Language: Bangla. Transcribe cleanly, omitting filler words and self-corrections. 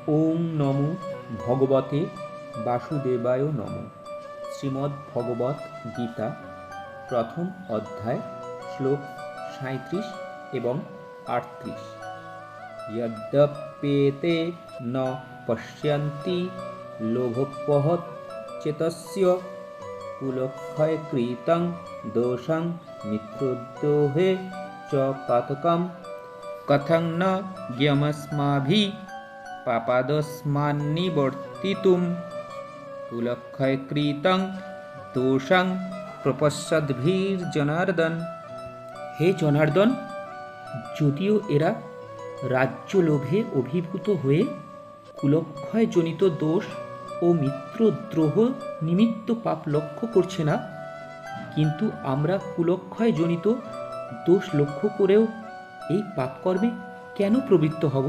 ওং নমো ভগবতে বাসুদেবায় নমঃ। শ্রীমদ্ ভগবত গীতা প্রথম অধ্যায় শ্লোক ৩৭ এবং ৩৮। যদ্যপ্যেতে ন পশ্যন্তি লোভোপহত চেতস্য কুলক্ষয়কৃতং দোষং মিত্রদ্রোহে চ পাতকং কথং ন জ্ঞেয়মস্মাভিঃ পাপাদস্মান্নিবর্তিতুম কুলক্ষয়কৃতং দোষং প্রপশ্যদ্ভির্জনার্দন। হে জনার্দন, যদিও এরা রাজ্যলোভে অভিভূত হয়ে কুলক্ষয়জনিত দোষ ও মিত্রদ্রোহ নিমিত্ত পাপ লক্ষ্য করছে না, কিন্তু আমরা কুলক্ষয়জনিত দোষ লক্ষ্য করেও এই পাপকর্মে কেন প্রবৃত্ত হব?